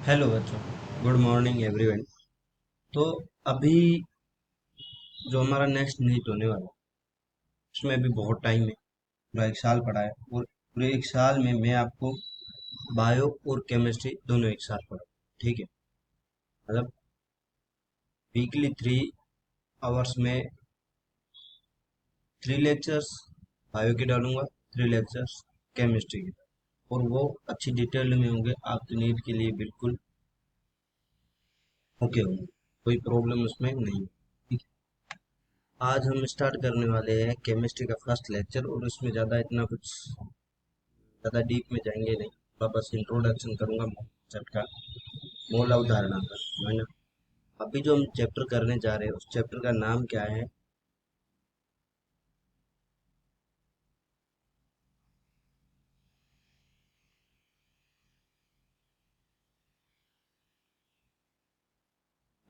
Hello बच्चों। Good morning everyone. तो अभी जो हमारा नेक्स्ट नीट होने वाला है उसमें अभी बहुत टाइम है। पूरा एक साल पड़ा है और पूरे एक साल में मैं आपको बायो और केमिस्ट्री दोनों एक साथ पढ़ा। ठीक है। मतलब वीकली 3 आवर्स में 3 लेक्चर्स बायो के डालूंगा, 3 लेक्चर्स केमिस्ट्री के, और वो अच्छी डिटेल में होंगे। आपके नीट के लिए बिल्कुल ओके होंगे, कोई प्रॉब्लम उसमें नहीं है। आज हम स्टार्ट करने वाले हैं केमिस्ट्री का फर्स्ट लेक्चर, और इसमें ज़्यादा इतना कुछ ज़्यादा डीप में जाएंगे नहीं। बस इंट्रोडक्शन करूंगा चैप्टर का, मूल अवधारणा पर, है ना। अभी जो हम चैप्टर करने जा रहे हैं उस चैप्टर का नाम क्या है?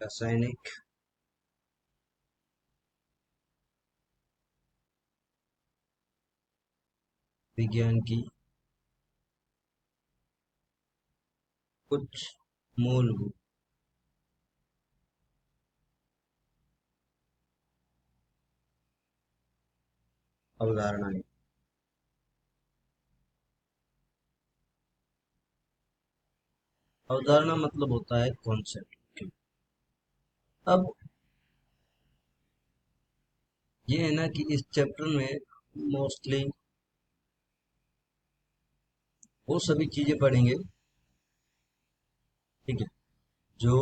रासायनिक विज्ञान की कुछ मूलभूत अवधारणाएं। अवधारणा मतलब होता है कॉन्सेप्ट। अब ये है ना कि इस चैप्टर में मोस्टली वो सभी चीजें पढ़ेंगे, ठीक है, जो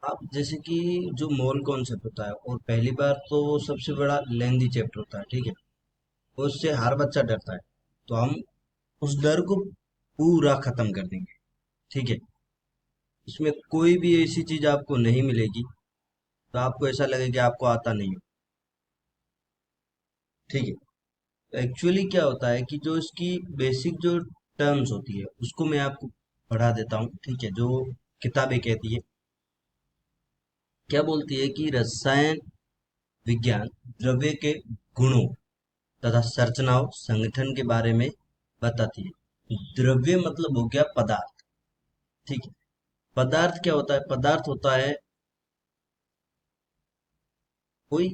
आप जैसे कि जो मोल कॉन्सेप्ट होता है, और पहली बार तो वो सबसे बड़ा लेंदी चैप्टर होता है, ठीक है, उससे हर बच्चा डरता है। तो हम उस डर को पूरा खत्म कर देंगे, ठीक है। इसमें कोई भी ऐसी चीज आपको नहीं मिलेगी तो आपको ऐसा लगे कि आपको आता नहीं हो, ठीक है। तो एक्चुअली क्या होता है कि जो इसकी बेसिक जो टर्म्स होती है उसको मैं आपको पढ़ा देता हूँ, ठीक है। जो किताबें कहती है, क्या बोलती है कि रसायन विज्ञान द्रव्य के गुणों तथा संरचनाओं संगठन के बारे में बताती है। द्रव्य मतलब हो गया पदार्थ, ठीक है। पदार्थ क्या होता है? पदार्थ होता है कोई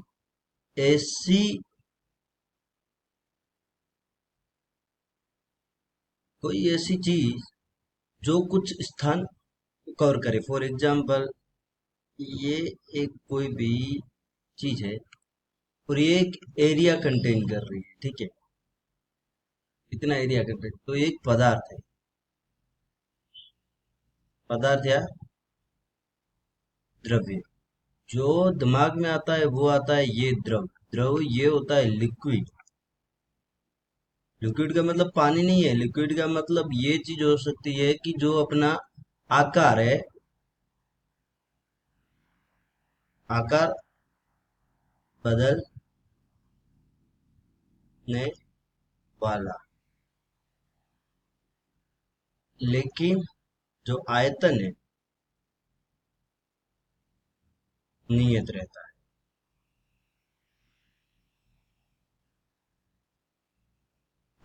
ऐसी कोई ऐसी चीज जो कुछ स्थान कवर करे। फॉर एग्जाम्पल, ये एक कोई भी चीज है और ये एक एरिया कंटेन कर रही है, ठीक है। इतना एरिया कंटेन, तो ये एक पदार्थ है। पदार्थ या द्रव्य। जो दिमाग में आता है वो आता है ये द्रव। द्रव ये होता है लिक्विड। लिक्विड का मतलब पानी नहीं है। लिक्विड का मतलब ये चीज हो सकती है कि जो अपना आकार है, आकार बदलने वाला, लेकिन जो आयतन है नियत रहता है।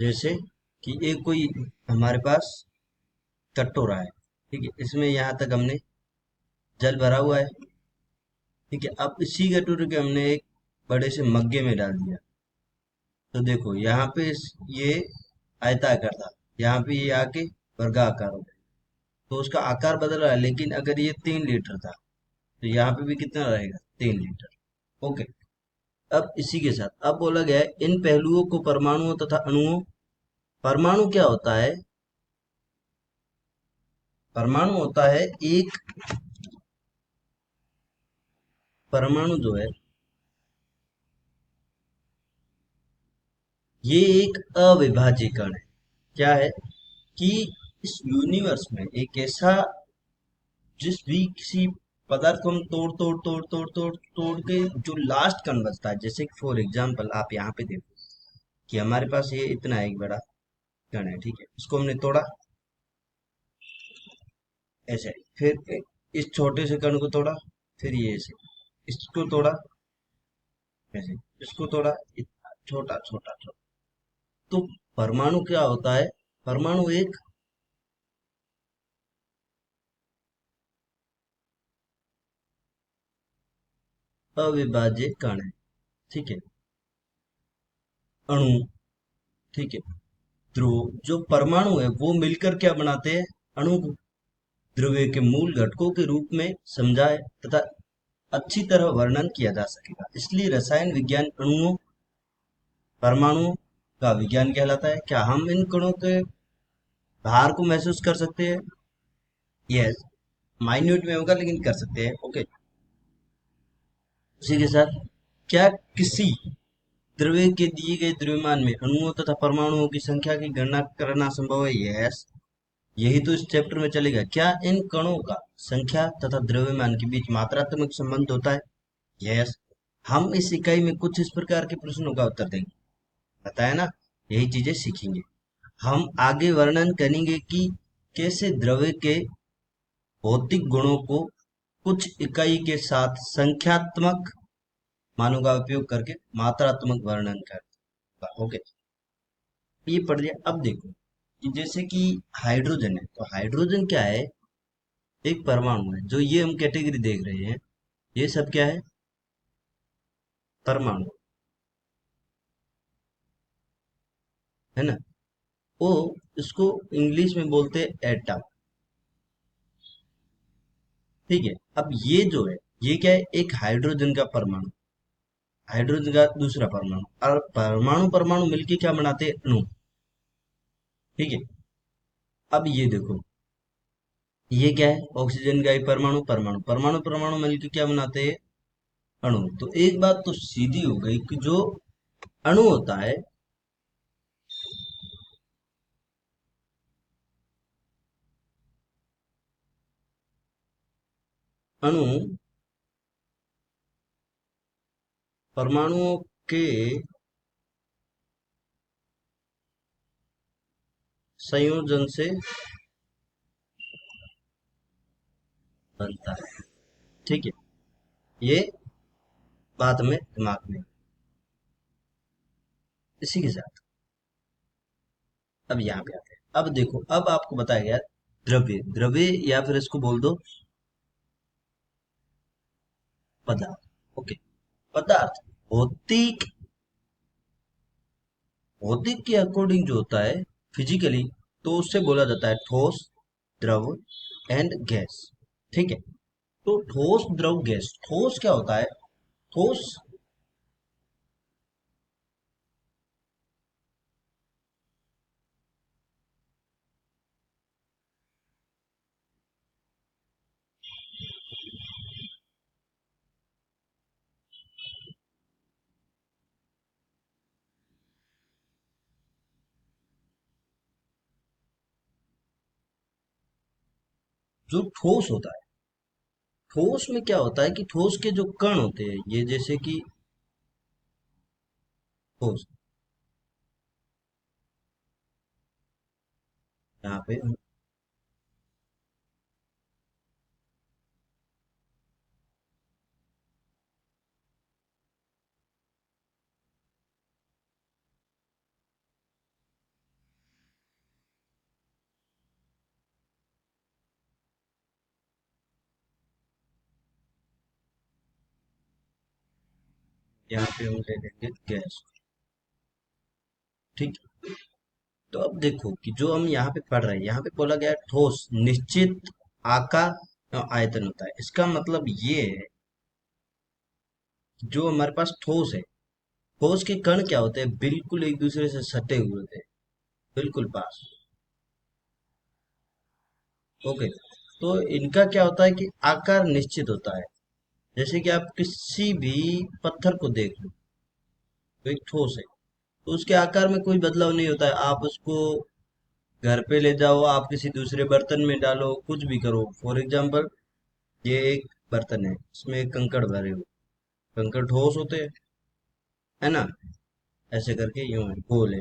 जैसे कि एक कोई हमारे पास कटोरा है, ठीक है, इसमें यहाँ तक हमने जल भरा हुआ है, ठीक है। अब इसी कटोरे के हमने एक बड़े से मग्गे में डाल दिया, तो देखो यहाँ पे ये आयताकार था, यहाँ पे ये आके वर्गाकार हो गया। तो उसका आकार बदल रहा है, लेकिन अगर ये 3 लीटर था तो यहाँ पे भी कितना रहेगा? 3 लीटर। ओके। अब इसी के साथ अब बोला गया है इन पहलुओं को परमाणुओं तथा अणुओं। परमाणु क्या होता है? परमाणु होता है एक, परमाणु जो है ये एक अविभाज्य कण है। क्या है कि इस यूनिवर्स में एक ऐसा, जिस भी किसी पदार्थ को हम तोड़ तोड़ तोड़ तोड़ तोड़ तोड़ के जो लास्ट कण बचता है, जैसे कि फॉर एग्जाम्पल आप यहाँ पे देखो कि हमारे पास ये इतना एक बड़ा कण है, ठीक है, इसको हमने तोड़ा ऐसे, फिर इस छोटे से कण को तोड़ा, फिर ये ऐसे इसको तोड़ा, ऐसे इसको थोड़ा छोटा छोटा छोटा। तो परमाणु क्या होता है? परमाणु एक अविभाज्य कण है। ठीक है। अणु। ठीक है। ध्रुव जो परमाणु है वो मिलकर क्या बनाते हैं? अणु को द्रव्य के मूल घटकों के रूप में समझाए तथा अच्छी तरह वर्णन किया जा सकेगा। इसलिए रसायन विज्ञान अणुओं परमाणुओं का विज्ञान कहलाता है। क्या हम इन कणों के भार को महसूस कर सकते हैं? यस। माइन्यूट में होगा लेकिन कर सकते हैं। ओके। उसी के साथ क्या किसी द्रव्य के दिए गए द्रव्यमान में अणुओं तथा परमाणुओं की संख्या की गणना करना संभव है? यस। यही तो इस चैप्टर में चलेगा। क्या इन कणों का संख्या तथा द्रव्यमान के बीच मात्रात्मक संबंध होता है? यस। हम इस इकाई में कुछ इस प्रकार के प्रश्नों का उत्तर देंगे। बताया ना? यही चीजें सीखेंगे। हम आगे वर्णन करेंगे कि कैसे द्रव्य के भौतिक गुणों को कुछ इकाई के साथ संख्यात्मक मानों का उपयोग करके मात्रात्मक वर्णन करता। ओके। ये पढ़ लिया। अब देखो कि जैसे कि हाइड्रोजन है, तो हाइड्रोजन क्या है? एक परमाणु है। जो ये हम कैटेगरी देख रहे हैं, ये सब क्या है? परमाणु है ना? वो इसको इंग्लिश में बोलते हैं एटम। ठीक है। अब ये जो है, ये क्या है? एक हाइड्रोजन का परमाणु, हाइड्रोजन का दूसरा परमाणु, और परमाणु परमाणु मिलके क्या बनाते हैं? अणु। ठीक है। अब ये देखो, ये क्या है? ऑक्सीजन का एक परमाणु, परमाणु परमाणु परमाणु मिलके क्या बनाते हैं? अणु। तो एक बात तो सीधी हो गई कि जो अणु होता है, अणु परमाणुओं के संयोजन से बनता है। ठीक है। ये बात में दिमाग में। इसी के साथ अब यहाँ पे आते हैं। अब देखो, अब आपको बताया गया द्रव्य, द्रव्य या फिर इसको बोल दो पदार्थ। ओके। पदार्थ भौतिक, भौतिक के अकॉर्डिंग जो होता है फिजिकली, तो उससे बोला जाता है ठोस, द्रव एंड गैस। ठीक है। तो ठोस द्रव गैस, ठोस क्या होता है? ठोस जो ठोस होता है, ठोस में क्या होता है कि ठोस के जो कण होते हैं, ये जैसे कि ठोस, यहाँ पे यहाँ पे हम ले लेंगे गैस। ठीक। तो अब देखो कि जो हम यहाँ पे पढ़ रहे हैं, यहाँ पे बोला गया है ठोस निश्चित आकार और आयतन होता है। इसका मतलब ये है कि जो हमारे पास ठोस है, ठोस के कण क्या होते हैं? बिल्कुल एक दूसरे से सटे हुए होते हैं, बिल्कुल पास। ओके। तो इनका क्या होता है कि आकार निश्चित होता है। जैसे कि आप किसी भी पत्थर को देख लो, तो एक ठोस है, तो उसके आकार में कोई बदलाव नहीं होता है। आप उसको घर पे ले जाओ, आप किसी दूसरे बर्तन में डालो, कुछ भी करो। फॉर एग्जाम्पल, ये एक बर्तन है, इसमें कंकड़ भरे हो, कंकड़ ठोस होते हैं, है ना? ऐसे करके यूं है, गोल है।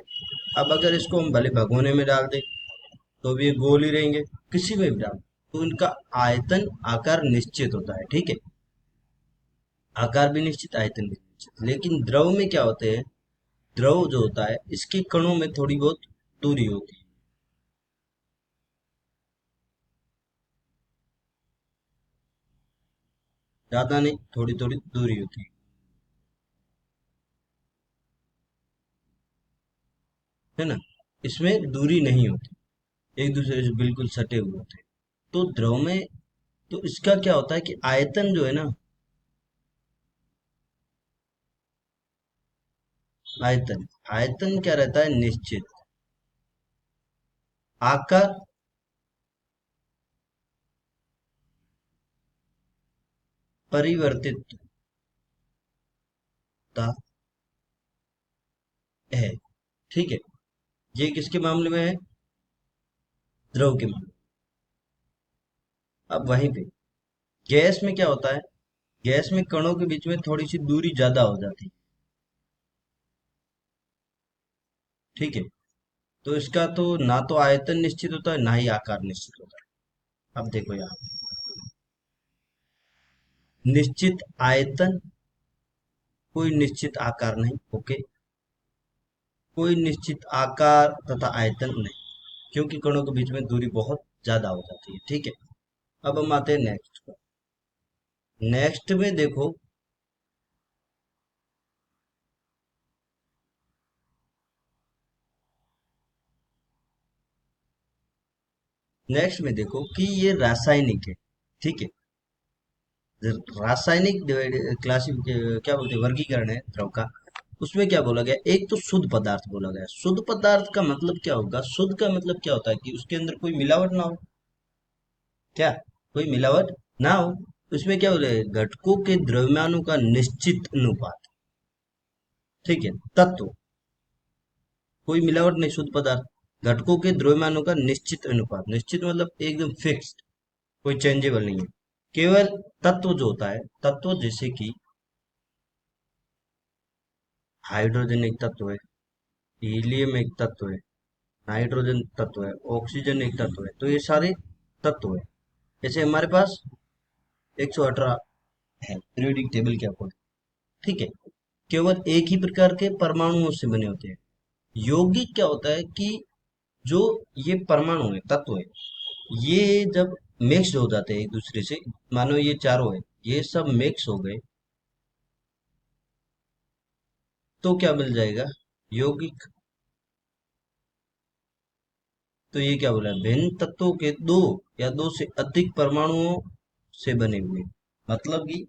अब अगर इसको हम भले भगोने में डाल दें, तो भी ये गोल ही रहेंगे। किसी में भी डाल, तो इनका आयतन आकार निश्चित होता है। ठीक है। आकार भी निश्चित, आयतन भी। निश्चित। लेकिन द्रव में क्या होते हैं, द्रव जो होता है इसके कणों में थोड़ी बहुत दूरी होती है। ज्यादा नहीं, थोड़ी थोड़ी दूरी होती है ना। इसमें दूरी नहीं होती, एक दूसरे से बिल्कुल सटे हुए होते हैं। तो द्रव में, तो इसका क्या होता है कि आयतन जो है ना, आयतन आयतन क्या रहता है, निश्चित। आकार परिवर्तितता है, ठीक है। ये किसके मामले में है, द्रव के मामले में। अब वहीं पे गैस में क्या होता है, गैस में कणों के बीच में थोड़ी सी दूरी ज्यादा हो जाती है, ठीक है। तो इसका तो ना तो आयतन निश्चित होता है, ना ही आकार निश्चित होता है। अब देखो यहाँ, निश्चित आयतन, कोई निश्चित आकार नहीं, ओके। कोई निश्चित आकार तथा आयतन नहीं, क्योंकि कणों के बीच में दूरी बहुत ज्यादा हो जाती है, ठीक है। अब हम आते हैं नेक्स्ट पर। नेक्स्ट में देखो, नेक्स्ट में देखो कि ये रासायनिक है, ठीक है। रासायनिक क्लासिक क्या बोलते हैं, वर्गीकरण है द्रव का। उसमें क्या बोला गया, एक तो शुद्ध पदार्थ बोला गया। शुद्ध पदार्थ का मतलब क्या होगा, शुद्ध का मतलब क्या होता है कि उसके अंदर कोई मिलावट ना हो, क्या, कोई मिलावट ना हो। उसमें क्या बोले, घटकों के द्रव्यमानों का निश्चित अनुपात, ठीक है। तत्व, कोई मिलावट नहीं, शुद्ध पदार्थ। घटकों के द्रव्यमानों का निश्चित अनुपात, निश्चित मतलब एकदम फिक्स्ड, कोई चेंजेबल नहीं है। केवल तत्व जो होता है, तत्व जैसे कि हाइड्रोजन एक तत्व है, हीलियम एक तत्व है, नाइट्रोजन तत्व है, ऑक्सीजन एक तत्व है। तो ये सारे तत्व है। जैसे हमारे पास 118 है पीरियोडिक टेबल के अकॉर्डिंग, ठीक है। केवल एक ही प्रकार के परमाणुओं से बने होते हैं। यौगिक क्या होता है कि जो ये परमाणु है, तत्व है, ये जब मिक्स हो जाते हैं एक दूसरे से, मानो ये चारों है, ये सब मिक्स हो गए, तो क्या मिल जाएगा, यौगिक। तो ये क्या बोला है, भिन्न तत्वों के दो या दो से अधिक परमाणुओं से बने हुए, मतलब कि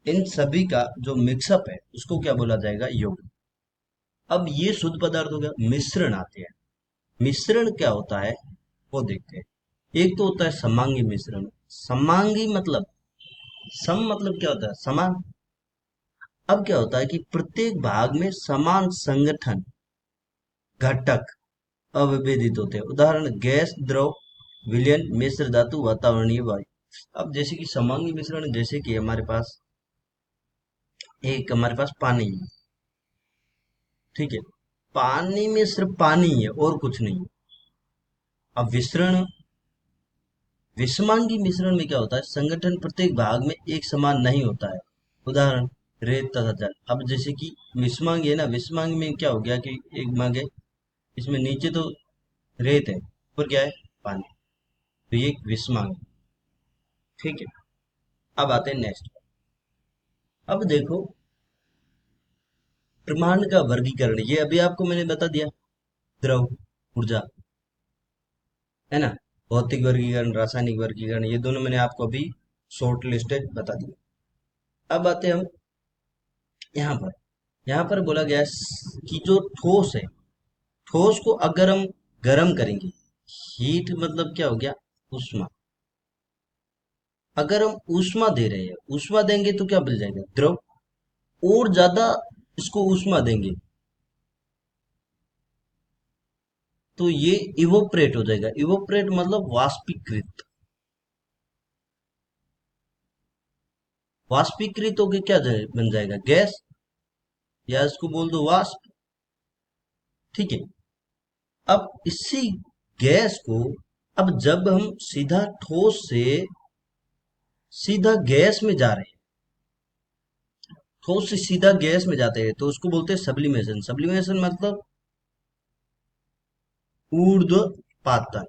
इन सभी का जो मिक्सअप है उसको क्या बोला जाएगा, यौगिक। अब ये शुद्ध पदार्थ हो गया। मिश्रण आते हैं, मिश्रण क्या होता है वो देखते हैं। एक तो होता है समांगी मिश्रण। समांगी मतलब, सम मतलब क्या होता है, समान। अब क्या होता है कि प्रत्येक भाग में समान संगठन घटक अविभेदित होते हैं। उदाहरण, गैस, द्रव, विलयन, मिश्र धातु, वातावरणीय वायु। अब जैसे कि समांगी मिश्रण, जैसे कि हमारे पास पानी है, ठीक है। पानी में सिर्फ पानी है और कुछ नहीं है। अब विषमांगी मिश्रण में क्या होता है, संगठन प्रत्येक भाग में एक समान नहीं होता है। उदाहरण, रेत तथा जल। अब जैसे कि विषमांगी है ना, विषमांगी में क्या हो गया कि एक मांग है, इसमें नीचे तो रेत है, ऊपर क्या है, पानी। तो ये एक विषमांगी, ठीक है। अब आते हैं नेक्स्ट। अब देखो, ब्रह्मांड का वर्गीकरण, ये अभी आपको मैंने बता दिया। द्रव, ऊर्जा, है ना। भौतिक वर्गीकरण, रासायनिक वर्गीकरण, ये दोनों मैंने आपको अभी शॉर्ट लिस्टेड बता दिया। अब आते हैं हम यहाँ पर। यहाँ पर बोला गया है कि जो ठोस है, ठोस को अगर हम गर्म करेंगे, हीट मतलब क्या हो गया, ऊष्मा। अगर हम ऊष्मा दे रहे हैं, ऊष्मा देंगे तो क्या बन जाएगा, द्रव। और ज्यादा इसको ऊष्मा देंगे तो ये इवोपरेट हो जाएगा। इवोपरेट मतलब वाष्पीकृत। वाष्पीकृत होके क्या बन जाएगा, गैस, या इसको बोल दो वाष्प, ठीक है। अब इसी गैस को, अब जब हम सीधा ठोस से सीधा गैस में जा रहे हैं, ठोस से सीधा गैस में जाते हैं तो उसको बोलते हैं सब्लिमेशन। सब्लिमेशन मतलब ऊर्ध्वपातन।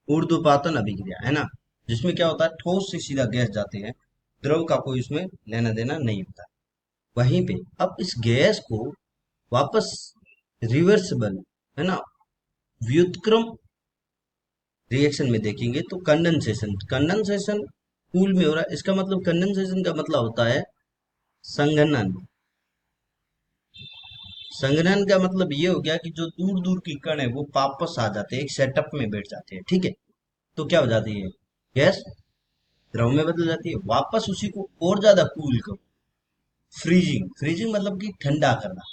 ऊर्ध्वपातन अभिक्रिया है ना, जिसमें क्या होता है, ठोस से सीधा गैस जाते हैं, द्रव का कोई उसमें लेना देना नहीं होता। वहीं पे अब इस गैस को वापस रिवर्सिबल, है ना, व्युत्क्रम रिएक्शन में देखेंगे तो कंडेंसेशन। कंडेंसेशन कूल में हो रहा है, इसका मतलब कंडेंसेशन का मतलब होता है संघनन। संघनन का मतलब ये हो गया कि जो दूर दूर की कण है वो वापस आ जाते हैं, एक सेटअप में बैठ जाते हैं, ठीक है। तो क्या हो जाती है, गैस द्रव में बदल जाती है, वापस उसी को और ज्यादा कूल करो, फ्रीजिंग। फ्रीजिंग मतलब कि ठंडा करना।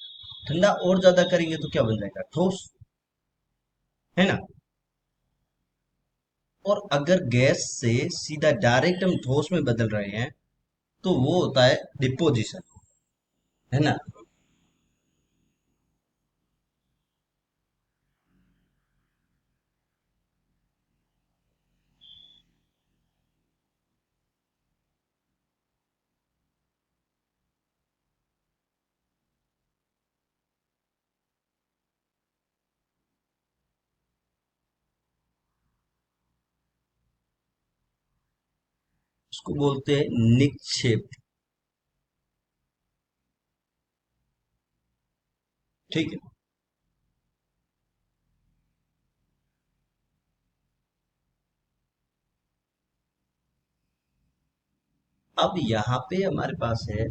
ठंडा और ज्यादा करेंगे तो क्या बन जाएगा, ठोस, है ना। और अगर गैस से सीधा डायरेक्ट हम ठोस में बदल रहे हैं तो वो होता है डिपोजिशन, है ना। उसको बोलते हैं निक्षेप, ठीक है। अब यहाँ पे हमारे पास है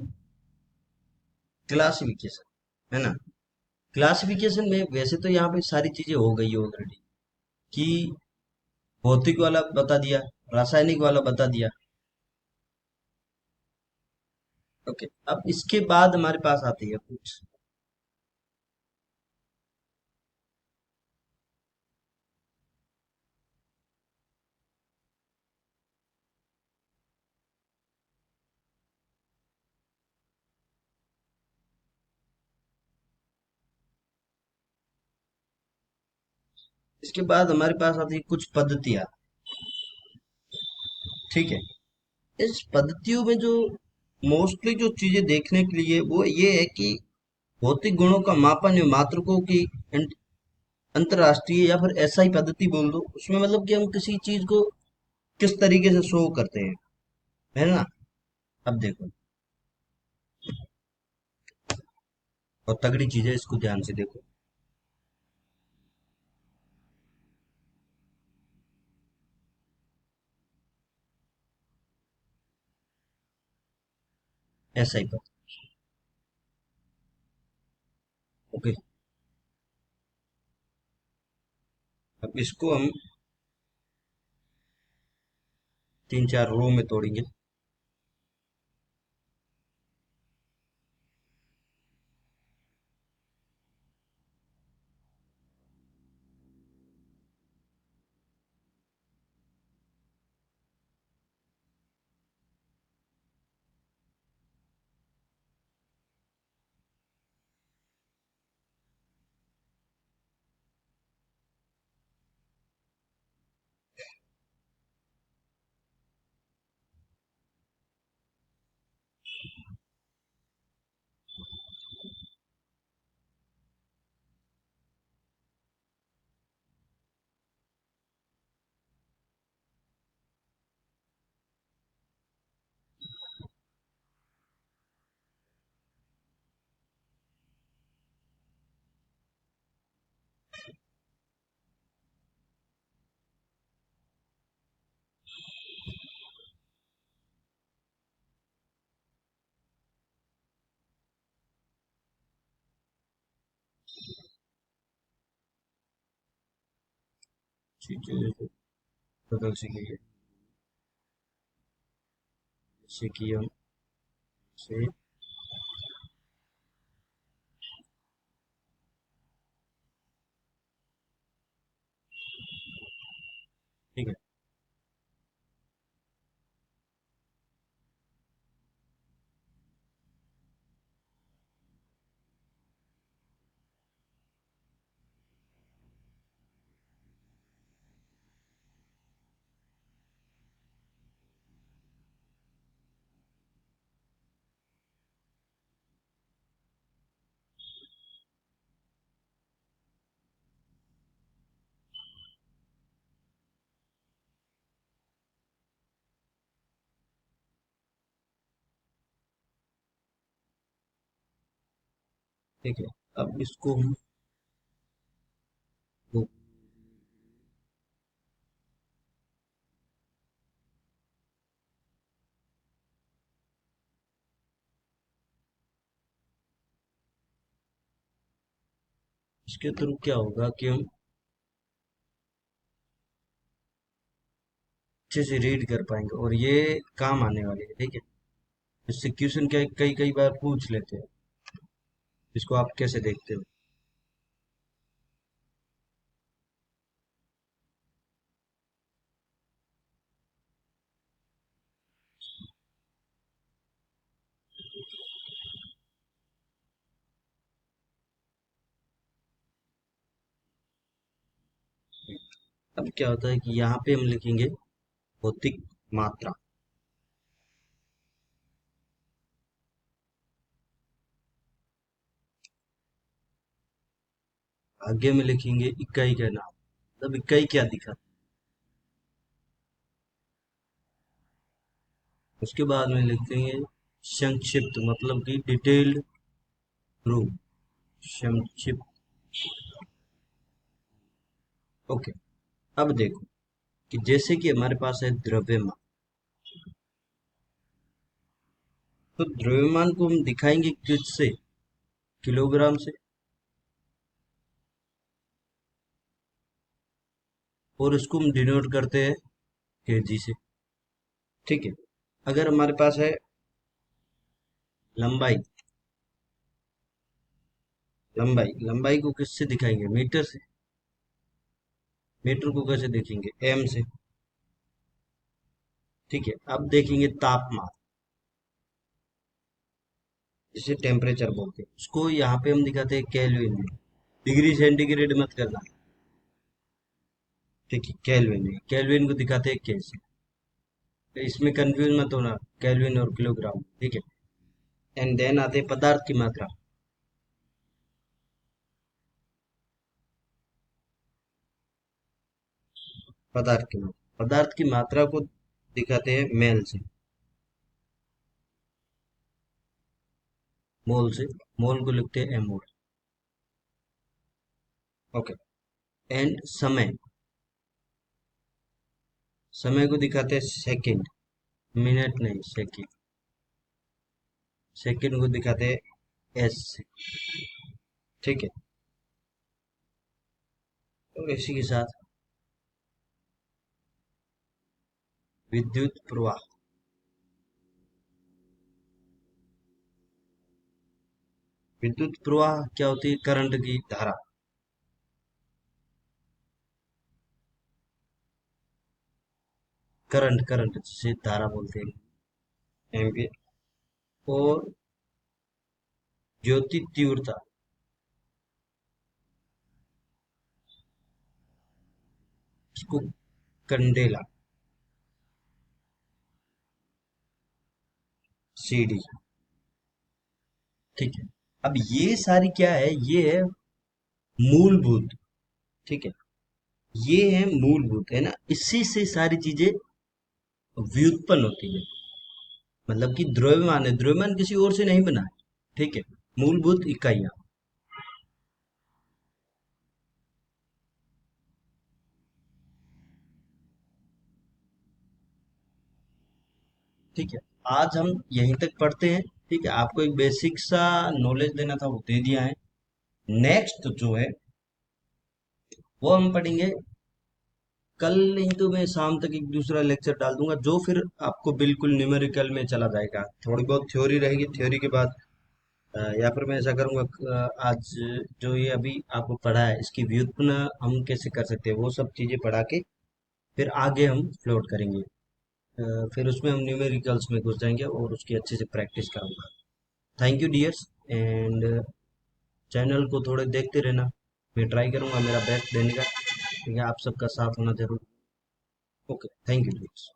क्लासिफिकेशन, है ना। क्लासिफिकेशन में वैसे तो यहाँ पे सारी चीजें हो गई ऑलरेडी, कि भौतिक वाला बता दिया, रासायनिक वाला बता दिया, ओके। अब इसके बाद हमारे पास आती है कुछ, इसके बाद हमारे पास आती है कुछ पद्धतियां, ठीक है। इस पद्धतियों में जो मोस्टली जो चीजें देखने के लिए वो ये है कि भौतिक गुणों का मापन या मात्रकों की अंतरराष्ट्रीय या फिर एसआई पद्धति बोल दो, उसमें मतलब कि हम किसी चीज को किस तरीके से शो करते हैं, है ना। अब देखो, और तगड़ी चीज है, इसको ध्यान से देखो। एसआई पद्धति, ओके। अब इसको हम तीन चार रो में तोड़ेंगे। चीजें बदल सकेंगे, जैसे कि हम से, ठीक है। ठीक है। अब इसको हम इसके थ्रू क्या होगा कि हम अच्छे से रीड कर पाएंगे और ये काम आने वाली है। ठीक है, इससे क्वेश्चन क्या कई कई बार पूछ लेते हैं। इसको आप कैसे देखते हो? अब क्या होता है कि यहाँ पे हम लिखेंगे भौतिक मात्रा। आगे में लिखेंगे इकाई का नाम, मतलब इकाई क्या दिखा। उसके बाद में लिखेंगे संक्षिप्त, मतलब कि डिटेल्ड रूप, संक्षिप्त। ओके। अब देखो कि जैसे कि हमारे पास है द्रव्यमान, तो द्रव्यमान को हम दिखाएंगे किससे? किलोग्राम से। और उसको हम डिनोट करते हैं केजी से। ठीक है। अगर हमारे पास है लंबाई, लंबाई लंबाई को किससे दिखाएंगे? मीटर से। मीटर को कैसे देखेंगे? एम से। ठीक है। अब देखेंगे तापमान, जिसे टेम्परेचर बोलते हैं, उसको यहाँ पे हम दिखाते हैं केल्विन में। डिग्री सेंटीग्रेड मत करना। ठीक है, केल्विन में, केल्विन को दिखाते हैं कैसे। तो इसमें कंफ्यूज मत होना, केल्विन और किलोग्राम। ठीक है। एंड देन आते हैं पदार्थ की मात्रा। पदार्थ की मात्रा को दिखाते हैं मेल से, मोल से। मोल को लिखते हैं एमोल। ओके। एंड समय, समय को दिखाते हैं सेकंड, मिनट नहीं, सेकंड। सेकंड को दिखाते हैं एस से। ठीक है। और इसी के साथ विद्युत प्रवाह। विद्युत प्रवाह क्या होती है? करंट की धारा। करंट, करंट जिसे धारा बोलते हैं, एम्पियर। और ज्योति तीव्रता, इसको कंडेला, सीडी। ठीक है। अब ये सारी क्या है? ये है मूलभूत। ठीक है, ये है मूलभूत, है ना। इसी से सारी चीजें व्युत्पन्न होती है। मतलब कि द्रव्यमान है, द्रव्यमान किसी और से नहीं बना है। ठीक है, मूलभूत इकाइयां। ठीक है, आज हम यहीं तक पढ़ते हैं। ठीक है, आपको एक बेसिक सा नॉलेज देना था, वो दे दिया है। नेक्स्ट जो है वो हम पढ़ेंगे कल, नहीं तो मैं शाम तक एक दूसरा लेक्चर डाल दूंगा, जो फिर आपको बिल्कुल न्यूमेरिकल में चला जाएगा। थोड़ी बहुत थ्योरी रहेगी, थ्योरी के बाद या फिर मैं ऐसा करूंगा आज जो ये अभी आपको पढ़ा है, इसकी व्युत्पन्न हम कैसे कर सकते हैं, वो सब चीजें पढ़ा के फिर आगे हम फ्लोट करेंगे। फिर उसमें हम न्यूमेरिकल्स में घुस जाएंगे और उसकी अच्छे से प्रैक्टिस करूंगा। Thank you dears. And channel को थोड़े देखते रहना, मैं ट्राई करूंगा मेरा बेस्ट देने का। ठीक है, आप सबका साथ होना जरूर। Okay, thank you dears.